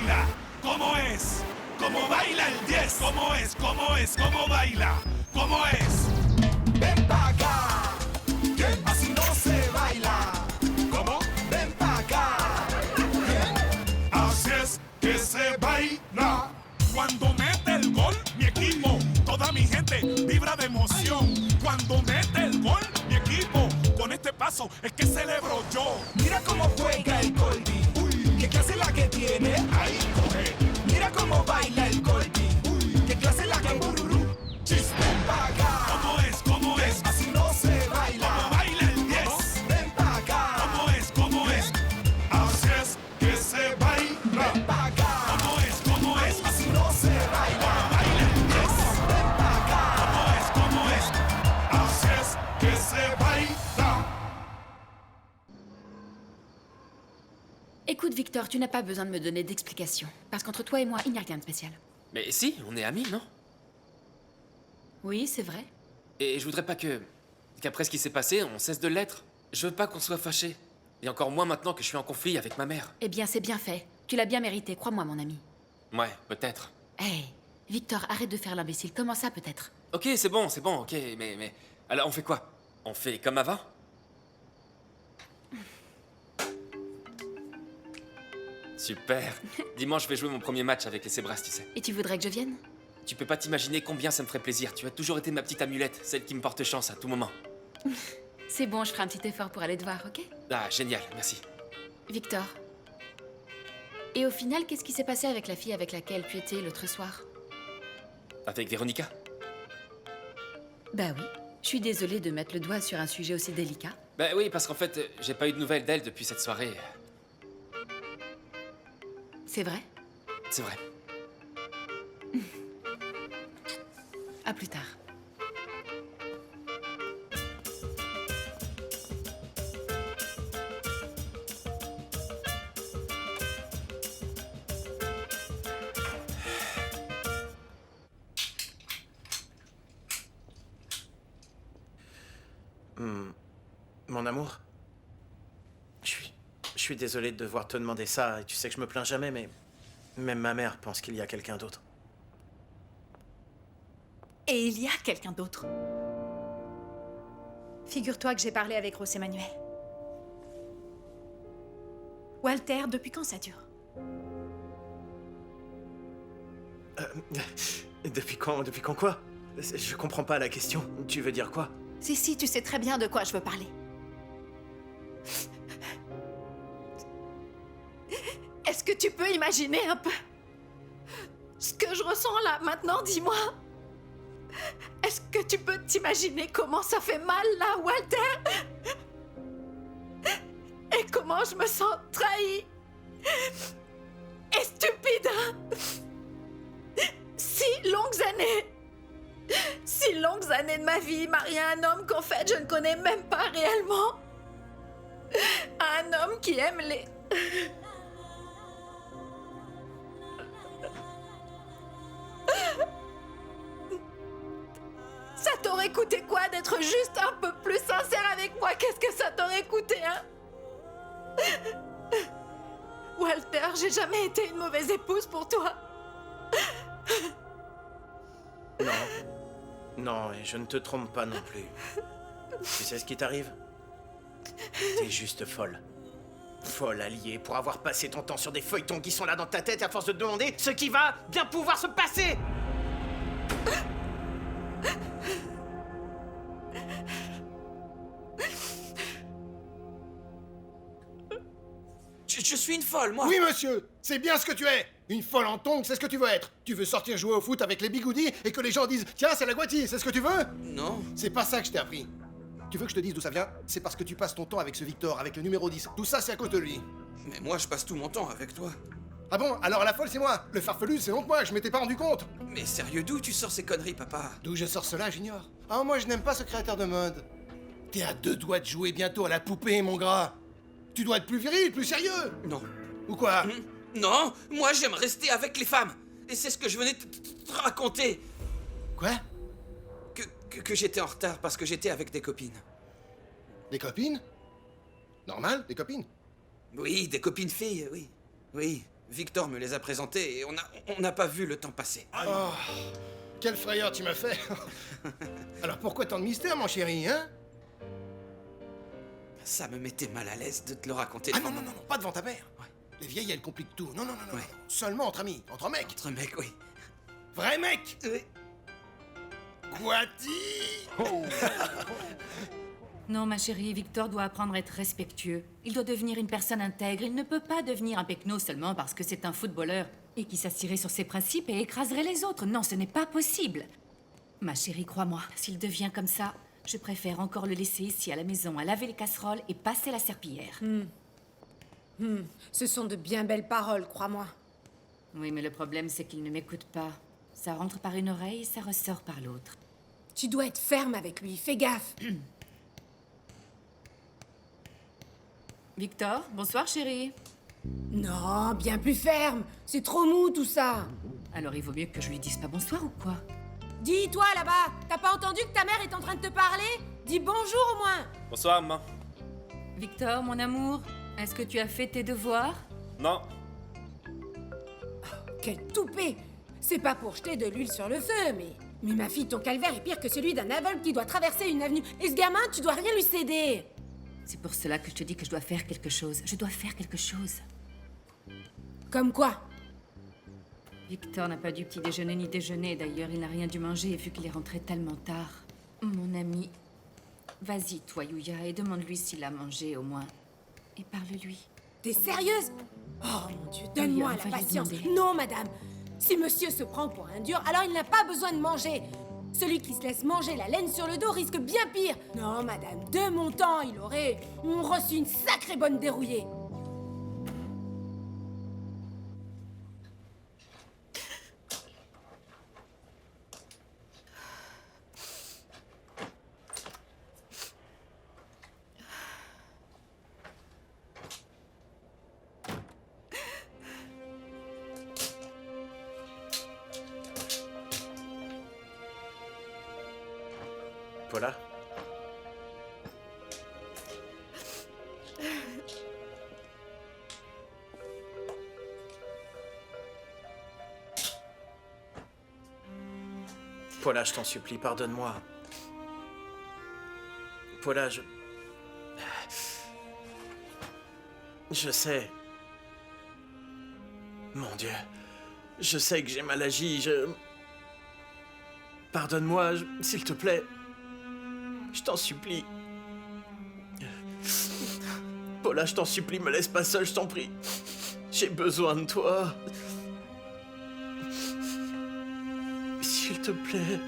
baila? ¿Cómo es? ¿Cómo baila el 10? ¿Cómo es? ¿Cómo es? ¿Cómo baila? ¿Cómo es? Ven pa' acá, que así no se baila. ¿Cómo? Ven pa' acá. Bien. Así es que se baila. Cuando mete el gol, mi equipo, toda mi gente vibra de emoción. Cuando mete el gol, mi equipo, con este paso es que celebro yo. Mira cómo juega el Colby. Uy, qué clase la que tiene. Ahí coge, Mira cómo baila el Colby. Uy, qué clase la que bururú. chiste. Ven pa' acá. ¿Cómo es? ¿Cómo es? Así no se baila. ¿Cómo baila el 10? Ven pa' acá. ¿Cómo es? ¿Cómo es? Así es que se baila. Ven pa' acá. ¿Cómo es? ¿Cómo es? Así no se baila. Baila el 10. Ven pa' acá. ¿Cómo es? ¿Cómo es? Así es que se baila. Écoute, Victor, tu n'as pas besoin de me donner d'explications. Parce qu'entre toi et moi, il n'y a rien de spécial. Mais si, on est amis, non? Oui, c'est vrai. Et je voudrais pas qu'après ce qui s'est passé, on cesse de l'être. Je veux pas qu'on soit fâchés. Et encore moins maintenant que je suis en conflit avec ma mère. Eh bien, c'est bien fait. Tu l'as bien mérité, crois-moi, mon ami. Ouais, peut-être. Hey, Victor, arrête de faire l'imbécile. Comment ça, peut-être? Ok, c'est bon, ok, mais... Alors, on fait quoi? On fait comme avant? Super. Dimanche, je vais jouer mon premier match avec les Zebras, tu sais. Et tu voudrais que je vienne? Tu peux pas t'imaginer combien ça me ferait plaisir. Tu as toujours été ma petite amulette, celle qui me porte chance à tout moment. C'est bon, je ferai un petit effort pour aller te voir, ok? Ah, génial, merci. Victor. Et au final, qu'est-ce qui s'est passé avec la fille avec laquelle tu étais l'autre soir? Avec Véronica? Bah oui. Je suis désolée de mettre le doigt sur un sujet aussi délicat. Bah oui, parce qu'en fait, j'ai pas eu de nouvelles d'elle depuis cette soirée. C'est vrai? C'est vrai. À plus tard. Mon amour, je suis désolé de devoir te demander ça, et tu sais que je me plains jamais, mais même ma mère pense qu'il y a quelqu'un d'autre. Et il y a quelqu'un d'autre. Figure-toi que j'ai parlé avec José Manuel. Walter, depuis quand ça dure? Depuis quand quoi? Je comprends pas la question. Tu veux dire quoi? Si, tu sais très bien de quoi je veux parler. Est-ce que tu peux imaginer un peu ce que je ressens là, maintenant, dis-moi? Est-ce que tu peux t'imaginer comment ça fait mal, là, Walter? Et comment je me sens trahie et stupide, hein? Si longues années de ma vie mariée à un homme qu'en fait je ne connais même pas réellement. Un homme qui aime les... Ça t'aurait coûté quoi d'être juste un peu plus sincère avec moi? Qu'est-ce que ça t'aurait coûté, hein? Walter, j'ai jamais été une mauvaise épouse pour toi. Non, et je ne te trompe pas non plus. Tu sais ce qui t'arrive? T'es juste folle. Folle alliée pour avoir passé ton temps sur des feuilletons qui sont là dans ta tête à force de te demander ce qui va bien pouvoir se passer. Je suis une folle, moi. Oui, monsieur, c'est bien ce que tu es. Une folle en tongs, c'est ce que tu veux être. Tu veux sortir jouer au foot avec les bigoudis et que les gens disent « Tiens, c'est la Guati, c'est ce que tu veux ?» Non. C'est pas ça que je t'ai appris. Tu veux que je te dise d'où ça vient? C'est parce que tu passes ton temps avec ce Victor, avec le numéro 10. Tout ça, c'est à cause de lui. Mais moi, je passe tout mon temps avec toi. Ah bon? Alors la folle, c'est moi. Le farfelu, c'est donc moi, je m'étais pas rendu compte. Mais sérieux, d'où tu sors ces conneries, papa? D'où je sors cela, j'ignore. Ah, moi, je n'aime pas ce créateur de mode. T'es à deux doigts de jouer bientôt à la poupée, mon gras. Tu dois être plus viril, plus sérieux. Non. Ou quoi? Non, moi j'aime rester avec les femmes. Et c'est ce que je venais te raconter. Quoi? Que j'étais en retard parce que j'étais avec des copines. Des copines? Normal, des copines. Oui, des copines filles, oui. Oui, Victor me les a présentés et on n'a pas vu le temps passer. Oh, quelle frayeur tu m'as fait. Alors pourquoi tant de mystère, mon chéri, hein? Ça me mettait mal à l'aise de te le raconter. Ah devant non, non, moi. non, non, pas devant ta mère. Ouais. Les vieilles, elles compliquent tout. Non, non, non, non. Ouais. Seulement entre amis, entre mecs. Entre mecs, oui. Vrai mec. Oui. Quoi-t-il? Non, ma chérie, Victor doit apprendre à être respectueux. Il doit devenir une personne intègre. Il ne peut pas devenir un pecno seulement parce que c'est un footballeur et qui s'assierait sur ses principes et écraserait les autres. Non, ce n'est pas possible. Ma chérie, crois-moi, s'il devient comme ça, je préfère encore le laisser ici à la maison à laver les casseroles et passer la serpillière. Ce sont de bien belles paroles, crois-moi. Oui, mais le problème, c'est qu'il ne m'écoute pas. Ça rentre par une oreille et ça ressort par l'autre. Tu dois être ferme avec lui, fais gaffe. Victor, bonsoir chérie. Non, bien plus ferme. C'est trop mou tout ça. Alors il vaut mieux que je lui dise pas bonsoir ou quoi? Dis, toi là-bas, t'as pas entendu que ta mère est en train de te parler? Dis bonjour au moins. Bonsoir, maman. Victor, mon amour, est-ce que tu as fait tes devoirs? Non. Quel toupet. C'est pas pour jeter de l'huile sur le feu, mais ma fille, ton calvaire est pire que celui d'un aveugle qui doit traverser une avenue. Et ce gamin, tu dois rien lui céder. C'est pour cela que je te dis que je dois faire quelque chose. Je dois faire quelque chose. Comme quoi? Victor n'a pas dû petit déjeuner ni déjeuner. D'ailleurs, il n'a rien dû manger vu qu'il est rentré tellement tard. Mon ami, vas-y, toi, Yuya, et demande-lui s'il a mangé au moins. Et parle-lui. T'es sérieuse? Oh mon Dieu, Oui, donne-moi on va la lui patience. demander. Non, madame. Si monsieur se prend pour un dur, alors il n'a pas besoin de manger. Celui qui se laisse manger la laine sur le dos risque bien pire. Non, madame, de mon temps, il aurait reçu une sacrée bonne dérouillée. Paula? Paula, je t'en supplie, pardonne-moi. Paula, je sais. Mon Dieu. Je sais que j'ai mal agi, Pardonne-moi, s'il te plaît. Je t'en supplie. Paula, je t'en supplie, me laisse pas seule, je t'en prie. J'ai besoin de toi. S'il te plaît.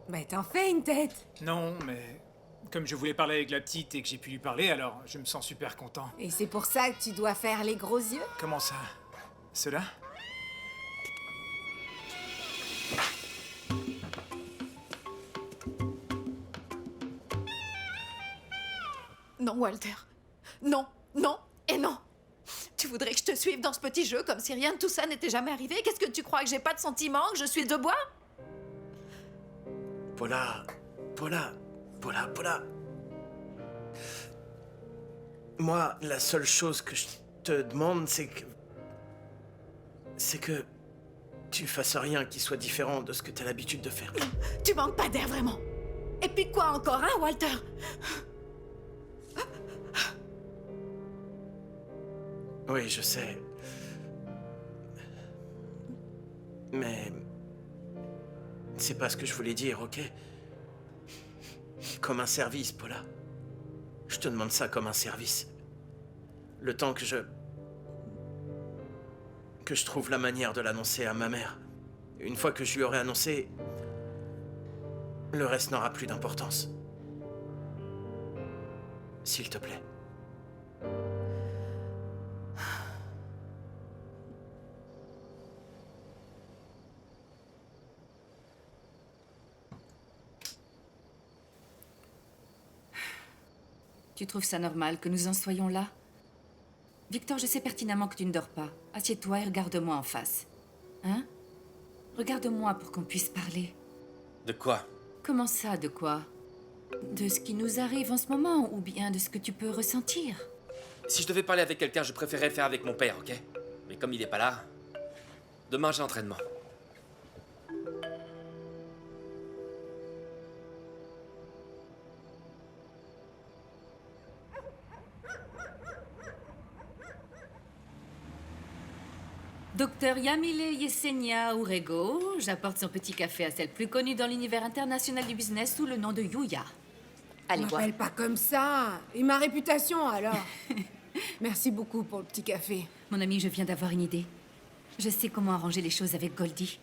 Bah t'en fais une tête. Non, mais comme je voulais parler avec la petite et que j'ai pu lui parler, alors je me sens super content. Et c'est pour ça que tu dois faire les gros yeux? Comment ça? Cela? Non, Walter. Non, non et non. Tu voudrais que je te suive dans ce petit jeu comme si rien de tout ça n'était jamais arrivé? Qu'est-ce que tu crois, que j'ai pas de sentiments, que je suis de bois? Paula. Moi, la seule chose que je te demande, c'est que tu fasses rien qui soit différent de ce que t'as l'habitude de faire. Tu manques pas d'air, vraiment. Et puis quoi encore, hein, Walter? Oui, je sais. Mais c'est pas ce que je voulais dire, ok? Comme un service, Paula. Je te demande ça comme un service. Le temps que je trouve la manière de l'annoncer à ma mère. Une fois que je lui aurai annoncé, le reste n'aura plus d'importance. S'il te plaît. Tu trouves ça normal que nous en soyons là? Victor, je sais pertinemment que tu ne dors pas. Assieds-toi et regarde-moi en face. Hein? Regarde-moi pour qu'on puisse parler. De quoi? Comment ça, de quoi? De ce qui nous arrive en ce moment, ou bien de ce que tu peux ressentir? Si je devais parler avec quelqu'un, je préférerais le faire avec mon père, ok? Mais comme il est pas là, demain j'ai entraînement. Docteur Yamile Yesenia Urego, j'apporte son petit café à celle plus connue dans l'univers international du business sous le nom de Yuya. Allez, On bois. m'appelle pas comme ça. Et ma réputation, alors? Merci beaucoup pour le petit café. Mon ami, je viens d'avoir une idée. Je sais comment arranger les choses avec Goldie.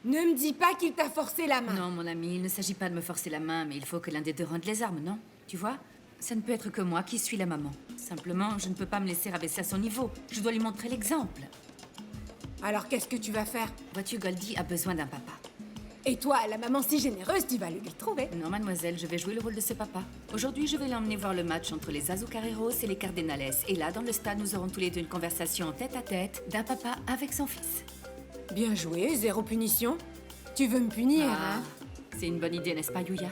Ne me dis pas qu'il t'a forcé la main. Non, mon ami, il ne s'agit pas de me forcer la main, mais il faut que l'un des deux rende les armes, non? Tu vois? Ça ne peut être que moi qui suis la maman. Simplement, je ne peux pas me laisser rabaisser à son niveau. Je dois lui montrer l'exemple. Alors qu'est-ce que tu vas faire? Vois-tu, Goldie a besoin d'un papa. Et toi, la maman si généreuse, tu vas le lui trouver. Non, mademoiselle, je vais jouer le rôle de ce papa. Aujourd'hui, je vais l'emmener voir le match entre les Azucareros et les Cardenales. Et là, dans le stade, nous aurons tous les deux une conversation en tête-à-tête d'un papa avec son fils. Bien joué, zéro punition. Tu veux me punir, hein? C'est une bonne idée, n'est-ce pas, Yuya?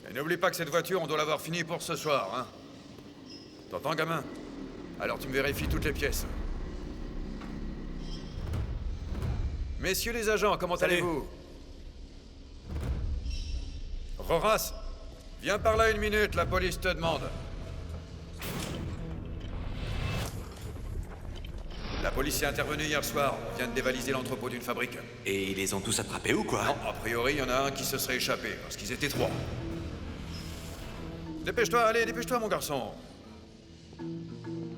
Et n'oublie pas que cette voiture, on doit l'avoir finie pour ce soir, hein? T'entends, gamin? Alors tu me vérifies toutes les pièces. Messieurs les agents, comment allez-vous? Roras, viens par là une minute, la police te demande. La police est intervenue hier soir, on vient de dévaliser l'entrepôt d'une fabrique. Et ils les ont tous attrapés ou quoi? Non, a priori, il y en a un qui se serait échappé, parce qu'ils étaient 3. Dépêche-toi, allez, dépêche-toi, mon garçon.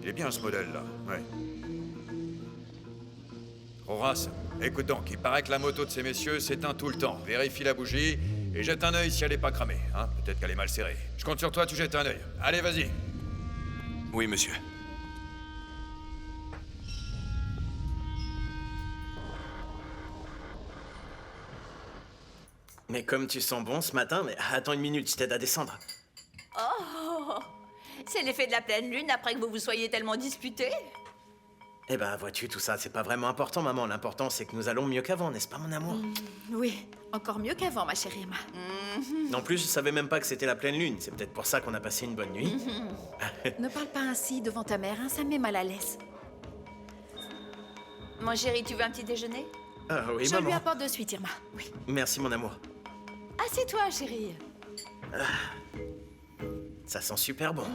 Il est bien ce modèle-là, ouais. Horace, écoute donc, il paraît que la moto de ces messieurs s'éteint tout le temps. Vérifie la bougie et jette un œil si elle n'est pas cramée, hein. Peut-être qu'elle est mal serrée. Je compte sur toi, tu jettes un œil. Allez, vas-y. Oui, monsieur. Mais comme tu sens bon ce matin, mais attends une minute, je t'aide à descendre. Oh, c'est l'effet de la pleine lune après que vous vous soyez tellement disputés. Eh ben, vois-tu, tout ça, c'est pas vraiment important, maman. L'important, c'est que nous allons mieux qu'avant, n'est-ce pas, mon amour? Oui, encore mieux qu'avant, ma chérie Emma. En plus, je savais même pas que c'était la pleine lune. C'est peut-être pour ça qu'on a passé une bonne nuit. Ne parle pas ainsi devant ta mère, hein, ça me met mal à l'aise. Mon chéri, tu veux un petit déjeuner? Ah oui, Je maman. lui apporte de suite, Irma. Oui. Merci, mon amour. Assieds-toi, chérie. Ça sent super bon.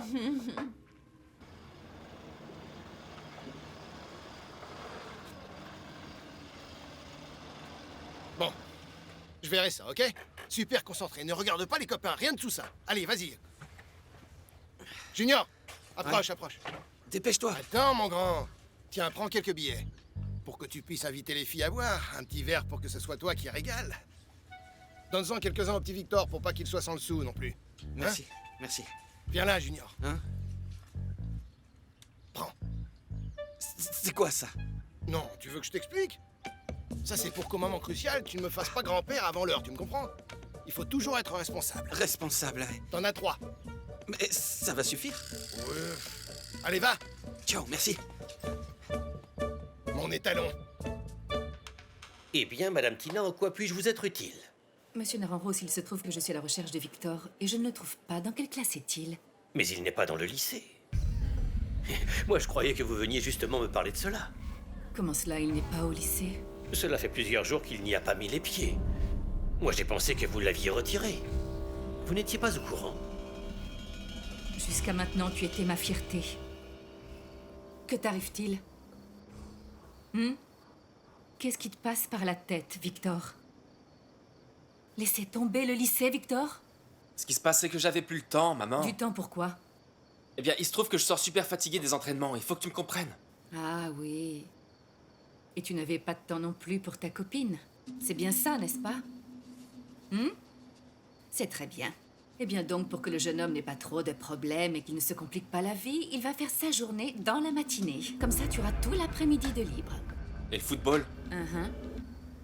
Bon, je verrai ça, ok? Super concentré, ne regarde pas les copains, rien de tout ça. Allez, vas-y. Junior, approche, approche. Dépêche-toi. Attends, mon grand. Tiens, prends quelques billets. Pour que tu puisses inviter les filles à boire. Un petit verre pour que ce soit toi qui régale. Donne-en quelques-uns au petit Victor pour pas qu'il soit sans le sou non plus. Hein? Merci, merci. Viens là, Junior. Hein? Prends. C'est quoi ça? Non, tu veux que je t'explique? Ça, c'est pour qu'au moment crucial, tu ne me fasses pas grand-père avant l'heure, tu me comprends? Il faut toujours être responsable. Responsable, ouais. T'en as 3. Mais ça va suffire? Ouais. Allez, va! Ciao, merci. Mon étalon. Eh bien, Madame Tina, en quoi puis-je vous être utile? Monsieur Naranros, il se trouve que je suis à la recherche de Victor, et je ne le trouve pas. Dans quelle classe est-il? Mais il n'est pas dans le lycée. Moi, je croyais que vous veniez justement me parler de cela. Comment cela, il n'est pas au lycée? Cela fait plusieurs jours qu'il n'y a pas mis les pieds. Moi, j'ai pensé que vous l'aviez retiré. Vous n'étiez pas au courant. Jusqu'à maintenant, tu étais ma fierté. Que t'arrive-t-il? Qu'est-ce qui te passe par la tête, Victor? Laissez tomber le lycée, Victor? Ce qui se passe, c'est que j'avais plus le temps, maman. Du temps pourquoi? Eh bien, il se trouve que je sors super fatigué des entraînements. Il faut que tu me comprennes. Ah oui. Et tu n'avais pas de temps non plus pour ta copine. C'est bien ça, n'est-ce pas? C'est très bien. Eh bien donc, pour que le jeune homme n'ait pas trop de problèmes et qu'il ne se complique pas la vie, il va faire sa journée dans la matinée. Comme ça, tu auras tout l'après-midi de libre. Et le football?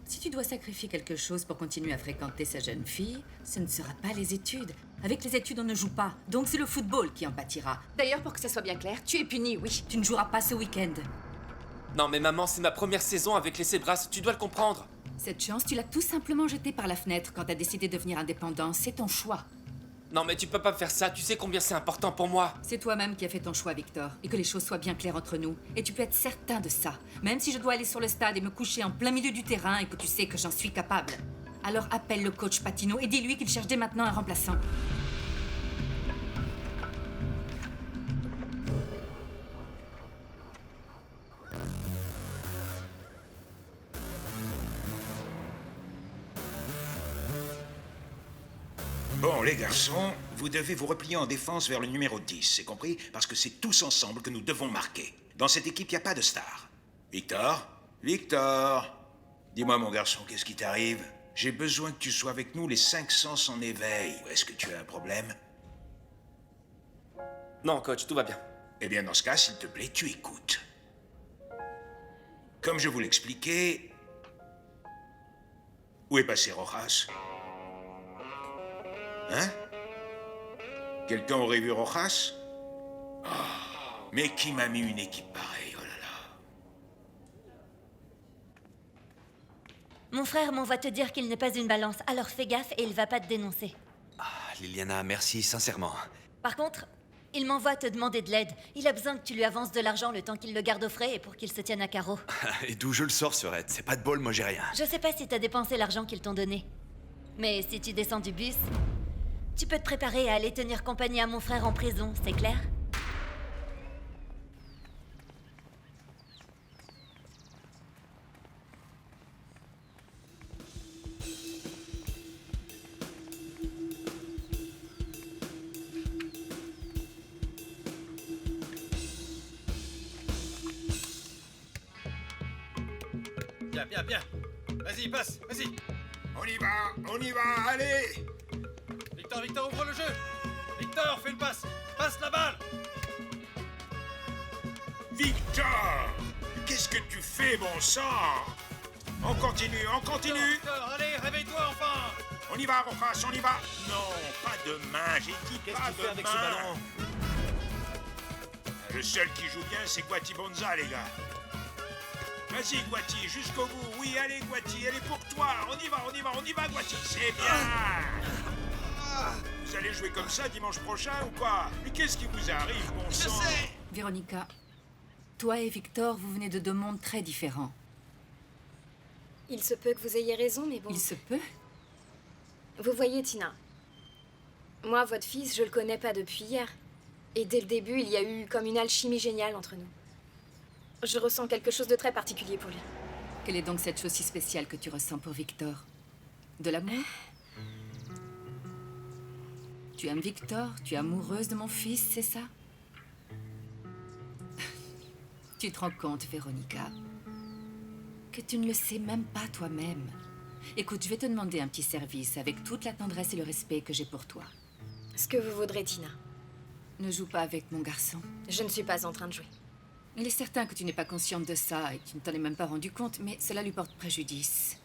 Si tu dois sacrifier quelque chose pour continuer à fréquenter sa jeune fille, ce ne sera pas les études. Avec les études, on ne joue pas. Donc c'est le football qui en pâtira. D'ailleurs, pour que ça soit bien clair, tu es puni, oui. Tu ne joueras pas ce week-end. Non mais maman, c'est ma première saison avec les Zebras, tu dois le comprendre. Cette chance, tu l'as tout simplement jetée par la fenêtre quand t'as décidé de devenir indépendant. C'est ton choix. Non mais tu peux pas me faire ça, tu sais combien c'est important pour moi. C'est toi-même qui as fait ton choix, Victor. Et que les choses soient bien claires entre nous. Et tu peux être certain de ça. Même si je dois aller sur le stade et me coucher en plein milieu du terrain et que tu sais que j'en suis capable. Alors appelle le coach Patino et dis-lui qu'il cherche dès maintenant un remplaçant. Bon, les garçons, vous devez vous replier en défense vers le numéro 10, c'est compris? Parce que c'est tous ensemble que nous devons marquer. Dans cette équipe, il n'y a pas de star. Victor? Victor? Dis-moi, mon garçon, qu'est-ce qui t'arrive? J'ai besoin que tu sois avec nous les 5 sens en éveil. Est-ce que tu as un problème? Non, coach, tout va bien. Eh bien, dans ce cas, s'il te plaît, tu écoutes. Comme je vous l'expliquais... Où est passé Rojas? Hein? Quelqu'un aurait vu Rojas? Oh, mais qui m'a mis une équipe pareille, oh là là. Mon frère m'envoie te dire qu'il n'est pas une balance, alors fais gaffe et il va pas te dénoncer. Liliana, merci, sincèrement. Par contre, il m'envoie te demander de l'aide. Il a besoin que tu lui avances de l'argent le temps qu'il le garde au frais et pour qu'il se tienne à carreau. Et d'où je le sors, ce raid? C'est pas de bol, moi j'ai rien. Je sais pas si t'as dépensé l'argent qu'ils t'ont donné. Mais si tu descends du bus, tu peux te préparer à aller tenir compagnie à mon frère en prison, c'est clair? Bien, bien, bien. Vas-y, passe, vas-y. On y va, allez! Victor, Victor, ouvre le jeu. Victor, fais le passe. Passe la balle. Victor! Qu'est-ce que tu fais, bon sang? On continue, on continue! Victor, allez, réveille-toi enfin. On y va, Rojas, on y va! Non, pas de main, j'ai dit Qu'est-ce pas qu'il de fait avec main. ce ballon? Le seul qui joue bien, c'est Guati Bonza, les gars. Vas-y, Guati, jusqu'au bout. Oui, allez, Guati, elle est pour toi. On y va, on y va, on y va, Guati. C'est bien. Vous allez jouer comme ça dimanche prochain ou quoi? Mais qu'est-ce qui vous arrive, bon sang? Véronica, toi et Victor, vous venez de deux mondes très différents. Il se peut que vous ayez raison, mais bon... Il se peut? Vous voyez, Tina, moi, votre fils, je le connais pas depuis hier. Et dès le début, il y a eu comme une alchimie géniale entre nous. Je ressens quelque chose de très particulier pour lui. Quelle est donc cette chose si spéciale que tu ressens pour Victor? De l'amour? Tu aimes Victor? Tu es amoureuse de mon fils, c'est ça? Tu te rends compte, Véronica, que tu ne le sais même pas toi-même. Écoute, je vais te demander un petit service avec toute la tendresse et le respect que j'ai pour toi. Ce que vous voudrez, Tina. Ne joue pas avec mon garçon. Je ne suis pas en train de jouer. Il est certain que tu n'es pas consciente de ça et que tu ne t'en es même pas rendu compte, mais cela lui porte préjudice.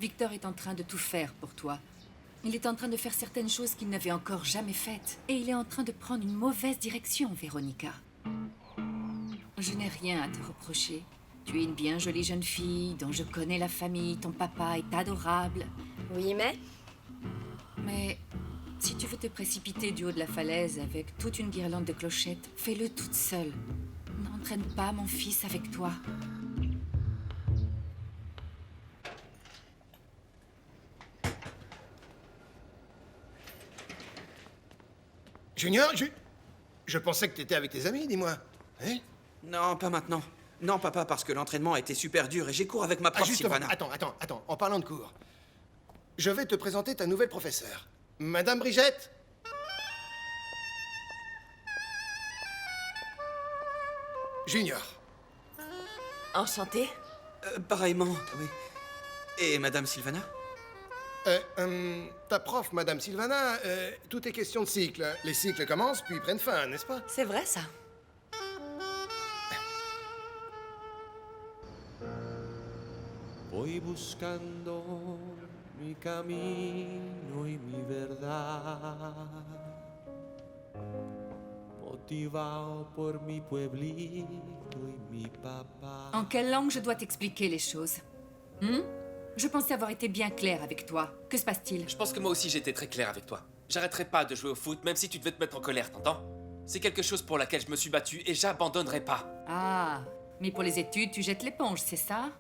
Victor est en train de tout faire pour toi. Il est en train de faire certaines choses qu'il n'avait encore jamais faites. Et il est en train de prendre une mauvaise direction, Véronica. Je n'ai rien à te reprocher. Tu es une bien jolie jeune fille dont je connais la famille. Ton papa est adorable. Oui, mais... Mais si tu veux te précipiter du haut de la falaise avec toute une guirlande de clochettes, fais-le toute seule. N'entraîne pas mon fils avec toi. Junior, je pensais que t'étais avec tes amis, dis-moi. Hein? Non, pas maintenant. Non, papa, parce que l'entraînement a été super dur et j'ai cours avec ma prof Justement, Sylvana. attends, en parlant de cours. Je vais te présenter ta nouvelle professeure. Madame Brigitte? Junior. Enchanté. Pareillement, oui. Et Madame Sylvana? Ta prof, Madame Sylvana, tout est question de cycle. Les cycles commencent puis prennent fin, n'est-ce pas? C'est vrai, ça. Voy buscando mi camino y mi verdad, motivado por mi pueblito En quelle langue je dois t'expliquer les choses? Je pensais avoir été bien clair avec toi. Que se passe-t-il? Je pense que moi aussi j'étais très clair avec toi. J'arrêterai pas de jouer au foot, même si tu devais te mettre en colère, t'entends? C'est quelque chose pour laquelle je me suis battu et j'abandonnerai pas. Ah, mais pour les études, tu jettes l'éponge, c'est ça?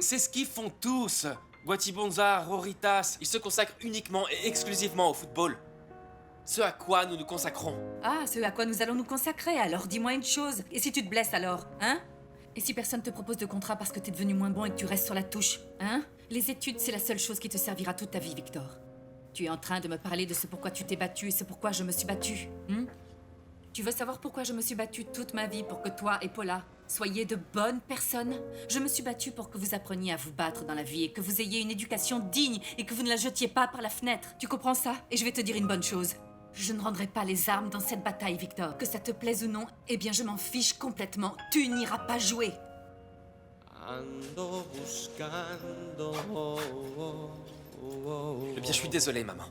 C'est ce qu'ils font tous. Guatibonza, Roritas, ils se consacrent uniquement et exclusivement au football. Ce à quoi nous nous consacrons. Ah, ce à quoi nous allons nous consacrer, alors dis-moi une chose. Et si tu te blesses alors, hein? Et si personne te propose de contrat parce que t'es devenu moins bon et que tu restes sur la touche, hein? Les études, c'est la seule chose qui te servira toute ta vie, Victor. Tu es en train de me parler de ce pourquoi tu t'es battu et ce pourquoi je me suis battue. Tu veux savoir pourquoi je me suis battue toute ma vie pour que toi et Paula soyez de bonnes personnes? Je me suis battue pour que vous appreniez à vous battre dans la vie et que vous ayez une éducation digne et que vous ne la jetiez pas par la fenêtre. Tu comprends ça? Et je vais te dire une bonne chose. Je ne rendrai pas les armes dans cette bataille, Victor. Que ça te plaise ou non, eh bien je m'en fiche complètement. Tu n'iras pas jouer. Eh bien, je suis désolé, maman.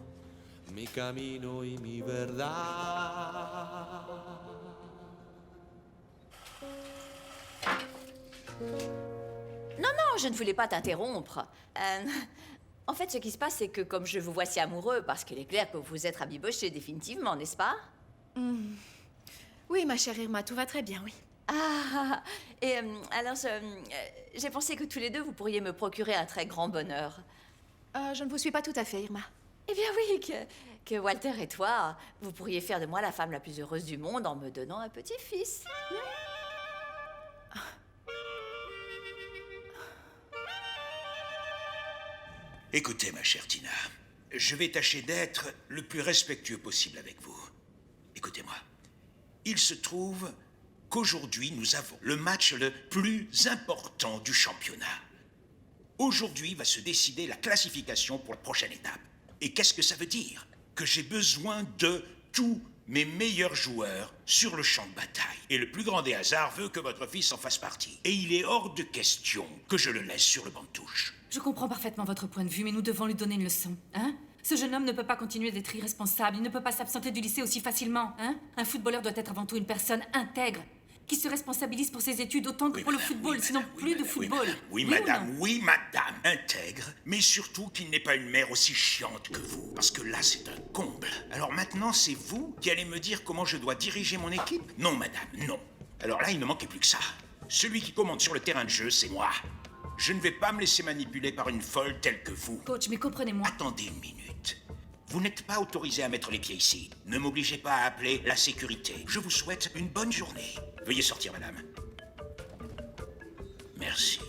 Non, je ne voulais pas t'interrompre. En fait, ce qui se passe, c'est que comme je vous vois si amoureux, parce qu'il est clair que vous vous êtes rabiboché définitivement, n'est-ce pas? Oui, ma chère Irma, tout va très bien, oui. Ah, et alors, j'ai pensé que tous les deux, vous pourriez me procurer un très grand bonheur. Je ne vous suis pas tout à fait, Irma. Eh bien oui, que Walter et toi, vous pourriez faire de moi la femme la plus heureuse du monde en me donnant un petit-fils. Écoutez, ma chère Tina, je vais tâcher d'être le plus respectueux possible avec vous. Écoutez-moi. Il se trouve qu'aujourd'hui, nous avons le match le plus important du championnat. Aujourd'hui va se décider la classification pour la prochaine étape. Et qu'est-ce que ça veut dire? Que j'ai besoin de tous mes meilleurs joueurs sur le champ de bataille. Et le plus grand des hasards veut que votre fils en fasse partie. Et il est hors de question que je le laisse sur le banc de touche. Je comprends parfaitement votre point de vue, mais nous devons lui donner une leçon, hein? Ce jeune homme ne peut pas continuer d'être irresponsable, il ne peut pas s'absenter du lycée aussi facilement, hein? Un footballeur doit être avant tout une personne intègre, qui se responsabilise pour ses études autant que pour le football, sinon plus de football. Oui, madame, intègre, mais surtout qu'il n'est pas une mère aussi chiante que vous, parce que là, c'est un comble. Alors maintenant, c'est vous qui allez me dire comment je dois diriger mon équipe? Non, madame, non. Alors là, il ne manquait plus que ça. Celui qui commande sur le terrain de jeu, c'est moi. Je ne vais pas me laisser manipuler par une folle telle que vous. Coach, mais comprenez-moi. Attendez une minute. Vous n'êtes pas autorisé à mettre les pieds ici. Ne m'obligez pas à appeler la sécurité. Je vous souhaite une bonne journée. Veuillez sortir, madame. Merci.